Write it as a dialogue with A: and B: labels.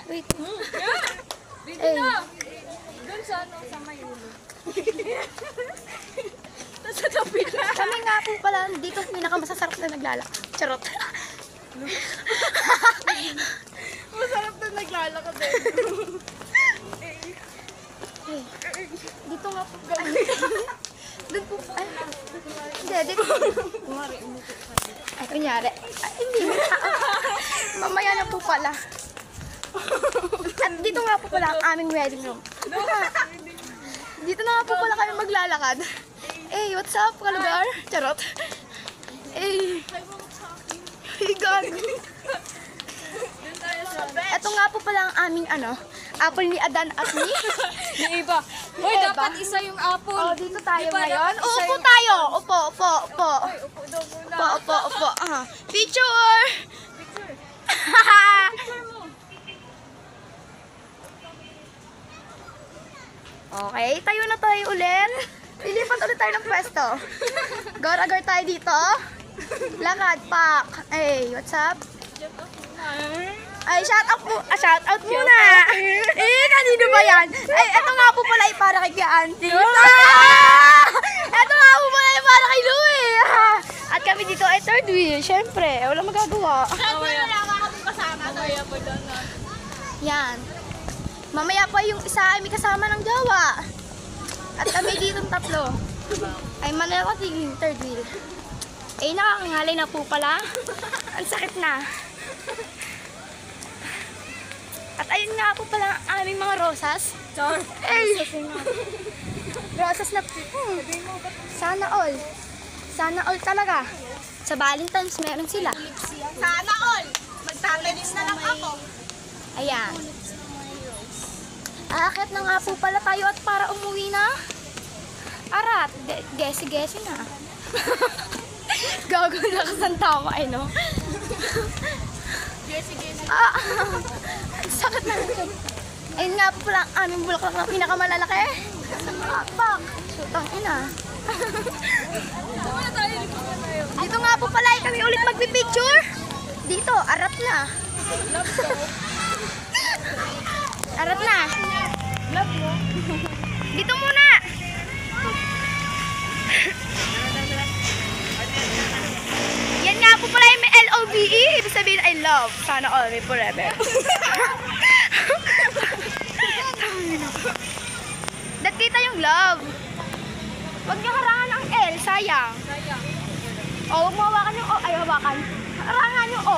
A: Wait.
B: Dito
A: Eh.
B: na. Doon sa ano, sa may ulo. Nasa tabi na.
A: Kami nga po pala dito pinakamasasarap na naglalak. Charot.
B: Masarap na naglalakad eh.
A: Eh, dito nga po. Doon po. Ay, hindi, dito. Ay, kunyari. Ay, hindi. Mamaya na po pala. At dito nga po pala ang aming wedding room. Dito na nga po pala kami maglalakad. Eh, what's up, kalugar? Charot. Eh, gago. Ito nga po pala ang aming apple ni Adan at ni
B: Yung iba. Hoy,
A: Eva.
B: dapat isa yung apple.
A: Oh, dito tayo
B: Di ba,
A: ngayon.
B: dapat isa
A: Upo
B: yung
A: tayo. Upo, upo, upo.
B: Hoy, upo daw muna.
A: Upo, upo, upo. Picture!
B: Picture. Picture mo.
A: Okay, tayo na tayo ulit. Lilipat ulit tayo ng pwesto. Gar-agar tayo dito. Lakad, pak. Hey, what's up? Ay, shout out muna. Kanino ba yan? Ay, eto nga po pala ay para kay Auntie. Eto nga po pala ay para kay Louie. At kami dito ay third wheel. Siyempre, walang magagawa.
B: Mamaya pa dyan na.
A: Yan. Mamaya pa yung isa ay may kasama ng jowa. At kami dito tatlo. Ay manalating third wheel. Ay nakakangalay na po pala. Ang sakit na. At ayun nga po pala ang aming mga rosas. Ay! Rosas na sana all. Sana all talaga. Sa Valentine's meron sila.
B: Sana all. Magtatanis na lang ako.
A: Ayan. Aakit na nga po pala tayo at para umuwi na. Arat, gesi-gesi na. Gago na kasang tama ay no.
B: Gesi-gesi.
A: Sakit na rin. Ayun nga po pala ang aming bulaklak na pinakamalalaki. Pak! Sutang ina.
B: Muna tayo, dito na tayo.
A: Dito nga po pala ay kami ulit magpipicture. Dito, arat na.
B: Love ko.
A: Arat na.
B: Love mo.
A: Dito muna. Yan nga po pala yung may L-O-V-E. Ibig sabihin I love. Sana all may forever. Dat kita yung love. Huwag niyo harangan ang L. Sayang.
B: Sayang.
A: O, huwag mo hawakan yung O. Ay, hawakan. Harangan yung O.